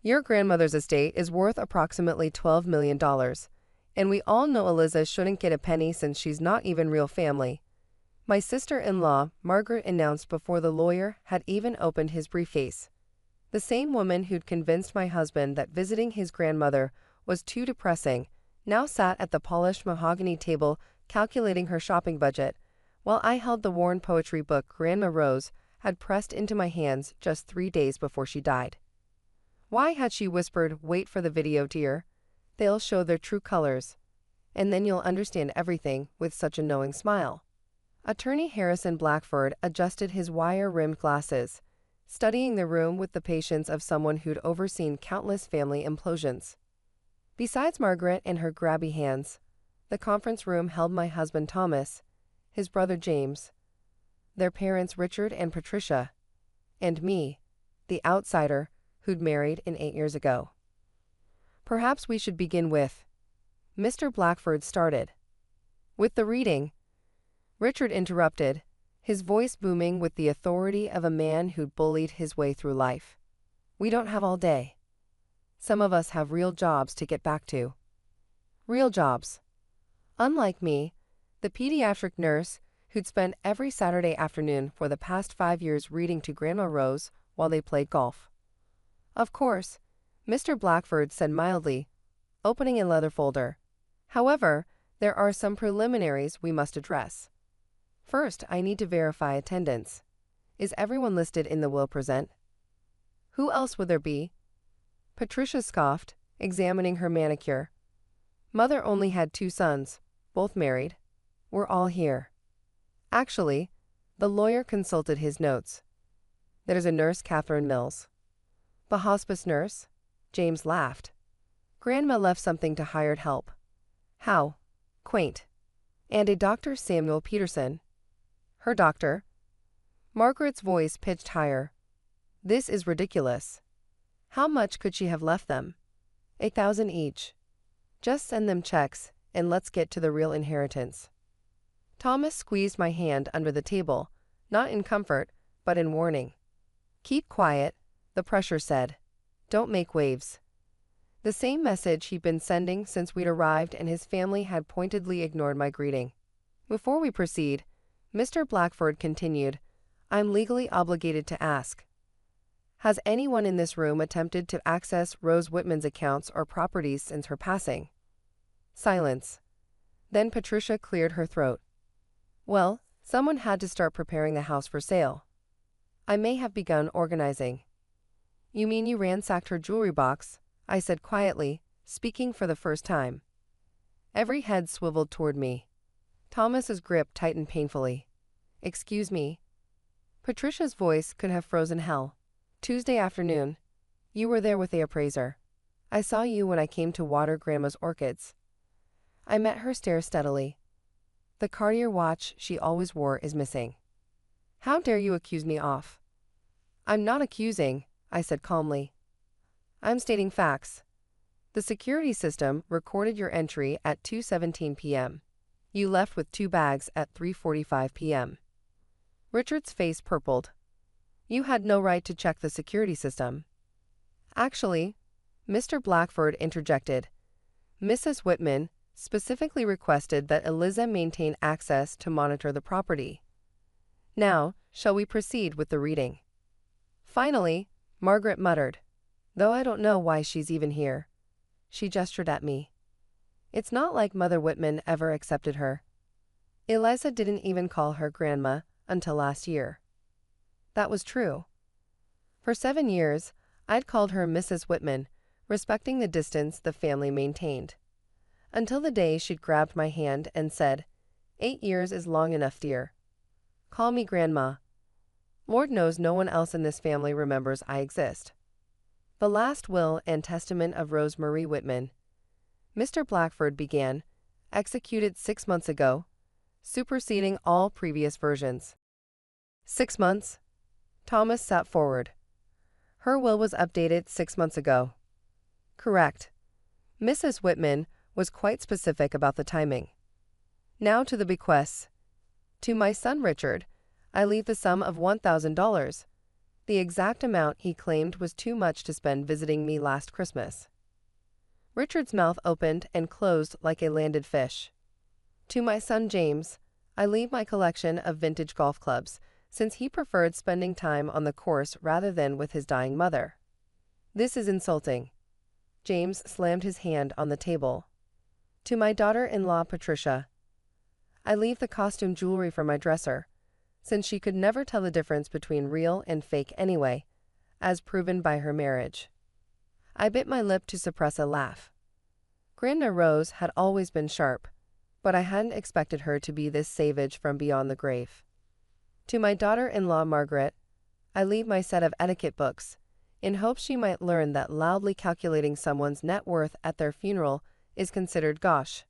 Your grandmother's estate is worth approximately $12 million, and we all know Eliza shouldn't get a penny since she's not even real family. My sister-in-law, Margaret, announced before the lawyer had even opened his briefcase. The same woman who'd convinced my husband that visiting his grandmother was too depressing now sat at the polished mahogany table calculating her shopping budget, while I held the worn poetry book Grandma Rose had pressed into my hands just 3 days before she died. Why had she whispered, "Wait for the video, dear. They'll show their true colors. And then you'll understand everything," with such a knowing smile? Attorney Harrison Blackford adjusted his wire-rimmed glasses, studying the room with the patience of someone who'd overseen countless family implosions. Besides Margaret and her grabby hands, the conference room held my husband Thomas, his brother James, their parents Richard and Patricia, and me, the outsider who'd married 8 years ago. Perhaps we should begin with, Mr. Blackford started. With the reading, Richard interrupted, his voice booming with the authority of a man who'd bullied his way through life. "We don't have all day. Some of us have real jobs to get back to." Real jobs. Unlike me, the pediatric nurse who'd spent every Saturday afternoon for the past 5 years reading to Grandma Rose while they played golf. "Of course," Mr. Blackford said mildly, opening a leather folder. "However, there are some preliminaries we must address. First, I need to verify attendance. Is everyone listed in the will present?" "Who else would there be?" Patricia scoffed, examining her manicure. "Mother only had 2 sons, both married. We're all here." Actually, the lawyer consulted his notes. "There's a nurse, Catherine Mills." "The hospice nurse?" James laughed. "Grandma left something to hired help." "How? Quaint." "And a Dr. Samuel Peterson." "Her doctor?" Margaret's voice pitched higher. "This is ridiculous. How much could she have left them?" $8,000 each. "Just send them checks, and let's get to the real inheritance." Thomas squeezed my hand under the table, not in comfort, but in warning. "Keep quiet," the pressure said. "Don't make waves." The same message he'd been sending since we'd arrived, and his family had pointedly ignored my greeting. "Before we proceed," Mr. Blackford continued, "I'm legally obligated to ask. Has anyone in this room attempted to access Rose Whitman's accounts or properties since her passing?" Silence. Then Patricia cleared her throat. "Well, someone had to start preparing the house for sale. I may have begun organizing." "You mean you ransacked her jewelry box?" I said quietly, speaking for the first time. Every head swiveled toward me. Thomas's grip tightened painfully. "Excuse me." Patricia's voice could have frozen hell. "Tuesday afternoon. You were there with the appraiser. I saw you when I came to water Grandma's orchids." I met her stare steadily. "The Cartier watch she always wore is missing." "How dare you accuse me of?" "I'm not accusing," I said calmly. "I'm stating facts. The security system recorded your entry at 2:17 p.m. You left with 2 bags at 3:45 p.m. Richard's face purpled. "You had no right to check the security system." "Actually," Mr. Blackford interjected, "Mrs. Whitman specifically requested that Eliza maintain access to monitor the property. Now, shall we proceed with the reading?" Finally, Margaret muttered, "Though I don't know why she's even here." She gestured at me. "It's not like Mother Whitman ever accepted her. Eliza didn't even call her grandma until last year." That was true. For 7 years, I'd called her Mrs. Whitman, respecting the distance the family maintained. Until the day she'd grabbed my hand and said, "8 years is long enough, dear. Call me Grandma. Lord knows no one else in this family remembers I exist." "The last will and testament of Rose Marie Whitman," Mr. Blackford began, "executed 6 months ago, superseding all previous versions." 6 months? Thomas sat forward. "Her will was updated 6 months ago." "Correct." Mrs. Whitman was quite specific about the timing. "Now to the bequests. To my son Richard, I leave the sum of $1,000. the exact amount he claimed was too much to spend visiting me last Christmas. Richard's mouth opened and closed like a landed fish. To my son James, I leave my collection of vintage golf clubs, since he preferred spending time on the course rather than with his dying mother. This is insulting. James slammed his hand on the table. To my daughter-in-law Patricia, I leave the costume jewelry for my dresser, since she could never tell the difference between real and fake anyway, as proven by her marriage. I bit my lip to suppress a laugh. Grandma Rose had always been sharp, but I hadn't expected her to be this savage from beyond the grave. To my daughter-in-law Margaret, I leave my set of etiquette books, in hopes she might learn that loudly calculating someone's net worth at their funeral is considered gauche.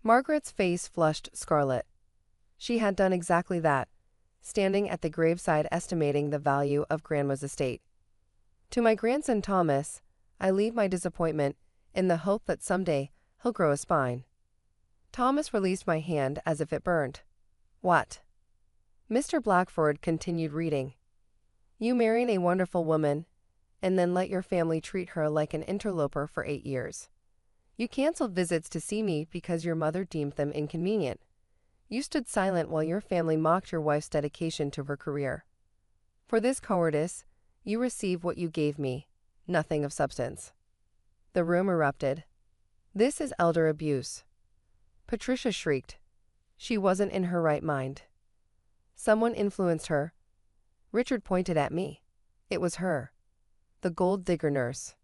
Margaret's face flushed scarlet. She had done exactly that, standing at the graveside estimating the value of Grandma's estate. To my grandson Thomas, I leave my disappointment in the hope that someday he'll grow a spine. Thomas released my hand as if it burned. What? Mr. Blackford continued reading. You married a wonderful woman, and then let your family treat her like an interloper for 8 years. You canceled visits to see me because your mother deemed them inconvenient. You stood silent while your family mocked your wife's dedication to her career. For this cowardice, you receive what you gave me, nothing of substance. The room erupted. This is elder abuse. Patricia shrieked. She wasn't in her right mind. Someone influenced her. Richard pointed at me. It was her. The gold digger nurse.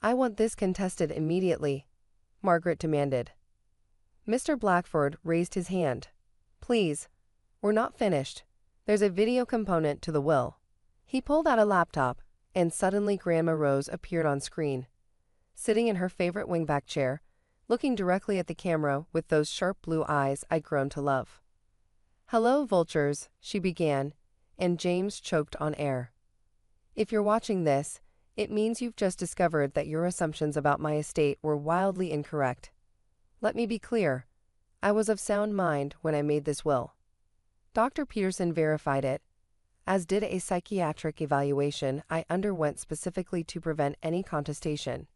I want this contested immediately, Margaret demanded. Mr. Blackford raised his hand. Please, we're not finished. There's a video component to the will. He pulled out a laptop, and suddenly Grandma Rose appeared on screen, sitting in her favorite wingback chair, looking directly at the camera with those sharp blue eyes I'd grown to love. Hello, vultures, she began, and James choked on air. If you're watching this, it means you've just discovered that your assumptions about my estate were wildly incorrect. Let me be clear. I was of sound mind when I made this will. Dr. Peterson verified it, as did a psychiatric evaluation I underwent specifically to prevent any contestation.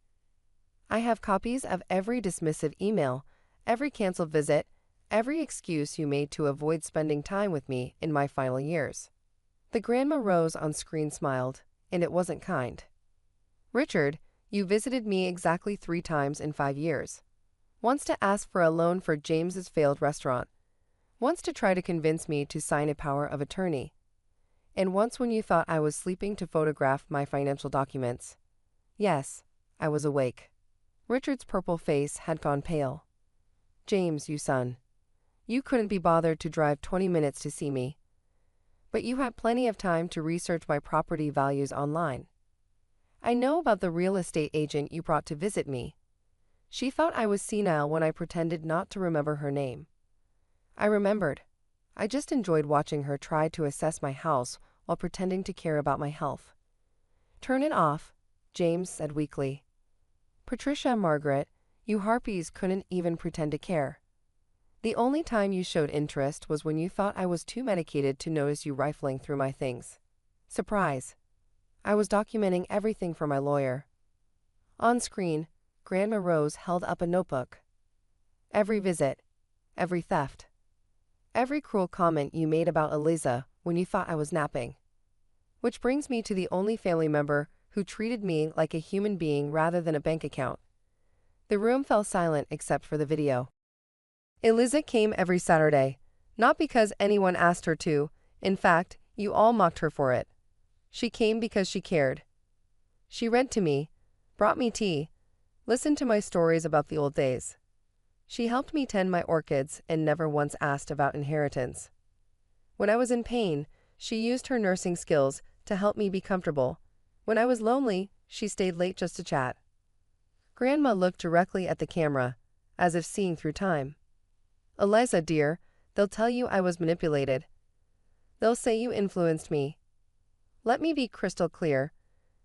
I have copies of every dismissive email, every canceled visit, every excuse you made to avoid spending time with me in my final years. The Grandma Rose on screen smiled, and it wasn't kind. Richard, you visited me exactly 3 times in 5 years. Once to ask for a loan for James's failed restaurant, once to try to convince me to sign a power of attorney, and once when you thought I was sleeping to photograph my financial documents. Yes, I was awake. Richard's purple face had gone pale. James, you son. You couldn't be bothered to drive 20 minutes to see me. But you had plenty of time to research my property values online. I know about the real estate agent you brought to visit me. She thought I was senile when I pretended not to remember her name. I remembered. I just enjoyed watching her try to assess my house while pretending to care about my health. Turn it off, James said weakly. Patricia and Margaret, you harpies couldn't even pretend to care. The only time you showed interest was when you thought I was too medicated to notice you rifling through my things. Surprise. I was documenting everything for my lawyer. On screen, Grandma Rose held up a notebook. Every visit, every theft, every cruel comment you made about Eliza when you thought I was napping. Which brings me to the only family member who treated me like a human being rather than a bank account. The room fell silent except for the video. Eliza came every Saturday, not because anyone asked her to. In fact, you all mocked her for it. She came because she cared. She read to me, brought me tea, listened to my stories about the old days. She helped me tend my orchids and never once asked about inheritance. When I was in pain, she used her nursing skills to help me be comfortable. When I was lonely, she stayed late just to chat. Grandma looked directly at the camera, as if seeing through time. Eliza, dear, they'll tell you I was manipulated. They'll say you influenced me. Let me be crystal clear.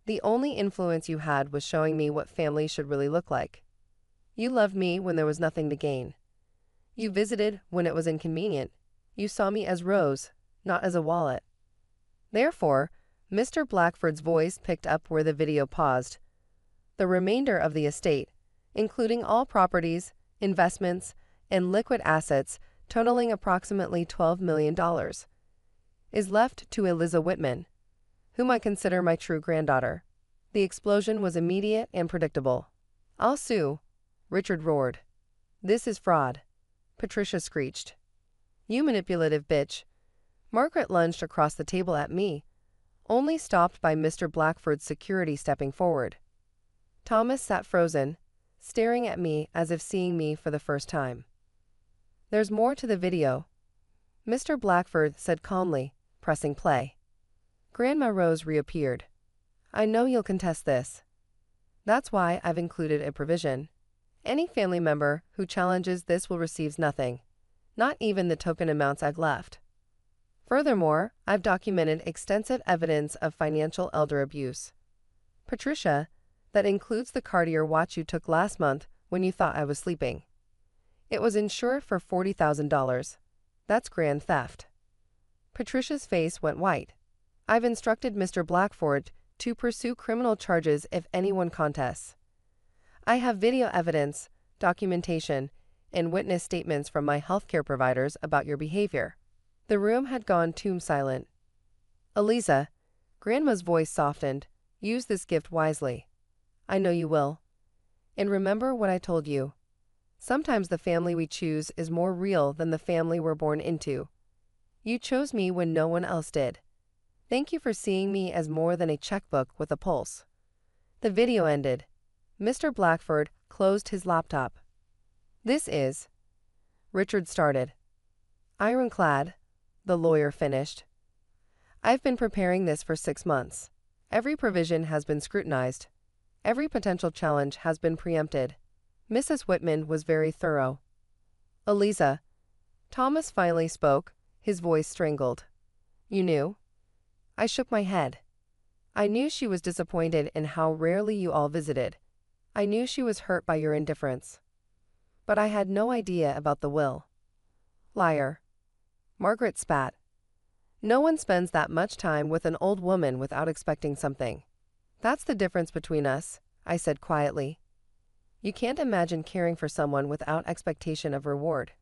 The only influence you had was showing me what family should really look like. You loved me when there was nothing to gain. You visited when it was inconvenient. You saw me as Rose, not as a wallet. Therefore, Mr. Blackford's voice picked up where the video paused. The remainder of the estate, including all properties, investments, and liquid assets totaling approximately $12 million, is left to Eliza Whitman, whom I consider my true granddaughter. The explosion was immediate and predictable. "I'll sue," Richard roared. "This is fraud," Patricia screeched. "You manipulative bitch." Margaret lunged across the table at me, only stopped by Mr. Blackford's security stepping forward. Thomas sat frozen, staring at me as if seeing me for the first time. "There's more to the video," Mr. Blackford said calmly, pressing play. Grandma Rose reappeared. "I know you'll contest this. That's why I've included a provision. Any family member who challenges this will receive nothing, not even the token amounts I've left. Furthermore, I've documented extensive evidence of financial elder abuse. Patricia, that includes the Cartier watch you took last month when you thought I was sleeping. It was insured for $40,000. That's grand theft." Patricia's face went white. "I've instructed Mr. Blackford to pursue criminal charges if anyone contests. I have video evidence, documentation, and witness statements from my healthcare providers about your behavior." The room had gone tomb silent. "Eliza," Grandma's voice softened, "use this gift wisely. I know you will. And remember what I told you. Sometimes the family we choose is more real than the family we're born into. You chose me when no one else did. Thank you for seeing me as more than a checkbook with a pulse." The video ended. Mr. Blackford closed his laptop. "This is," Richard started. "Ironclad," the lawyer finished. "I've been preparing this for 6 months. Every provision has been scrutinized. Every potential challenge has been preempted." Mrs. Whitman was very thorough. "Eliza," Thomas finally spoke, his voice strangled. "You knew?" I shook my head. "I knew she was disappointed in how rarely you all visited. I knew she was hurt by your indifference. But I had no idea about the will." "Liar." Margaret spat. "No one spends that much time with an old woman without expecting something. That's the difference between us," I said quietly. "You can't imagine caring for someone without expectation of reward."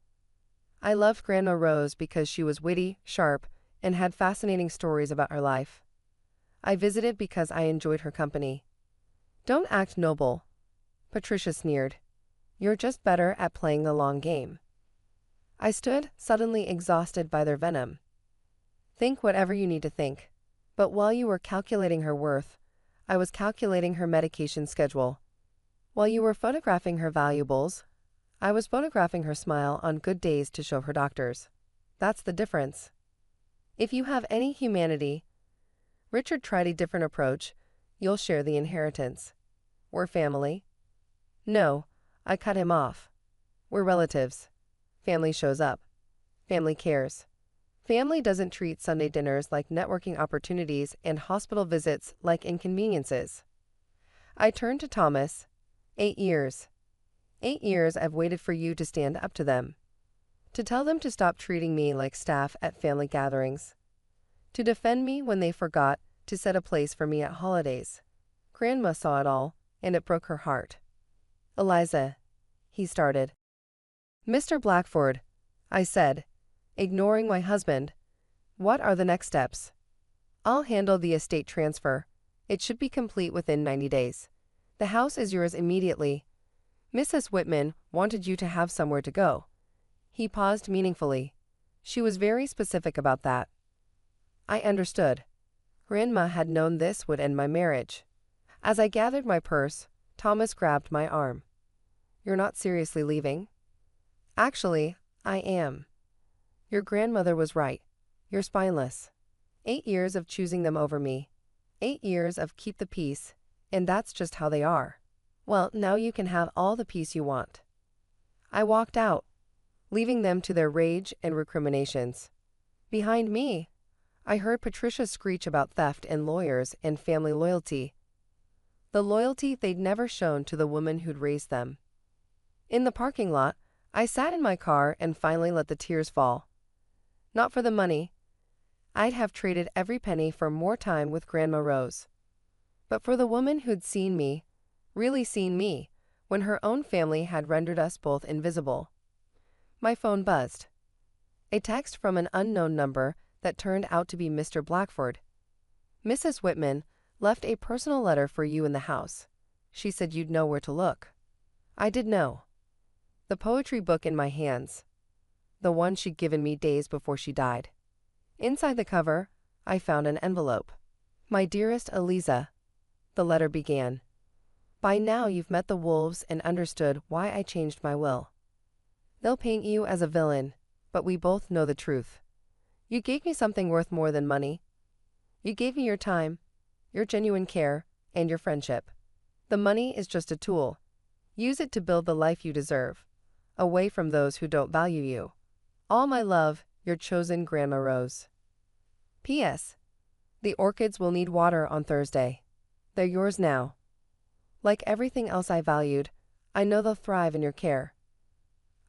I loved Grandma Rose because she was witty, sharp, and had fascinating stories about her life. I visited because I enjoyed her company. "Don't act noble," Patricia sneered. "You're just better at playing the long game." I stood, suddenly exhausted by their venom. "Think whatever you need to think. But while you were calculating her worth, I was calculating her medication schedule. While you were photographing her valuables, I was photographing her smile on good days to show her doctors. That's the difference. If you have any humanity," Richard tried a different approach, "you'll share the inheritance. We're family." "No," I cut him off. "We're relatives. Family shows up. Family cares. Family doesn't treat Sunday dinners like networking opportunities and hospital visits like inconveniences." I turned to Thomas. 8 years. 8 years I've waited for you to stand up to them. To tell them to stop treating me like staff at family gatherings. To defend me when they forgot to set a place for me at holidays. Grandma saw it all, and it broke her heart. "Eliza," he started. "Mr. Blackford," I said, ignoring my husband, "what are the next steps?" "I'll handle the estate transfer. It should be complete within 90 days. The house is yours immediately. Mrs. Whitman wanted you to have somewhere to go." He paused meaningfully. She was very specific about that. I understood. Grandma had known this would end my marriage. As I gathered my purse, Thomas grabbed my arm. "You're not seriously leaving?" "Actually, I am. Your grandmother was right. You're spineless. 8 years of choosing them over me. 8 years of keep the peace, and that's just how they are. Well, now you can have all the peace you want." I walked out, leaving them to their rage and recriminations. Behind me, I heard Patricia screech about theft and lawyers and family loyalty. The loyalty they'd never shown to the woman who'd raised them. In the parking lot, I sat in my car and finally let the tears fall. Not for the money. I'd have traded every penny for more time with Grandma Rose. But for the woman who'd seen me, really seen me, when her own family had rendered us both invisible. My phone buzzed. A text from an unknown number that turned out to be Mr. Blackford. "Mrs. Whitman left a personal letter for you in the house. She said you'd know where to look." I did know. The poetry book in my hands. The one she'd given me days before she died. Inside the cover, I found an envelope. "My dearest Eliza," the letter began. "By now you've met the wolves and understood why I changed my will. They'll paint you as a villain, but we both know the truth. You gave me something worth more than money. You gave me your time, your genuine care, and your friendship. The money is just a tool. Use it to build the life you deserve, away from those who don't value you. All my love, your chosen Grandma Rose." P.S. The orchids will need water on Thursday. They're yours now. Like everything else I valued, I know they'll thrive in your care.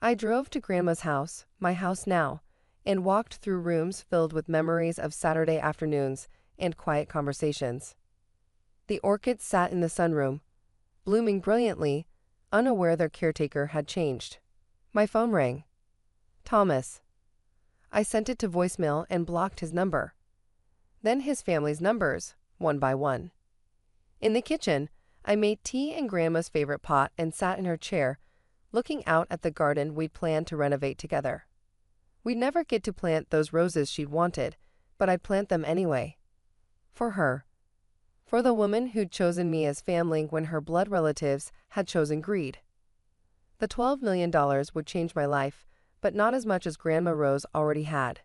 I drove to Grandma's house, my house now, and walked through rooms filled with memories of Saturday afternoons and quiet conversations. The orchids sat in the sunroom, blooming brilliantly, unaware their caretaker had changed. My phone rang. Thomas. I sent it to voicemail and blocked his number. Then his family's numbers, one by one. In the kitchen, I made tea in Grandma's favorite pot and sat in her chair, looking out at the garden we'd planned to renovate together. We'd never get to plant those roses she'd wanted, but I'd plant them anyway. For her. For the woman who'd chosen me as family when her blood relatives had chosen greed. The $12 million would change my life, but not as much as Grandma Rose already had.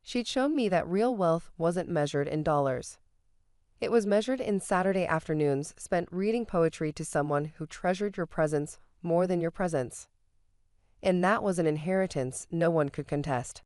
She'd shown me that real wealth wasn't measured in dollars. It was measured in Saturday afternoons spent reading poetry to someone who treasured your presence more than your presence. And that was an inheritance no one could contest.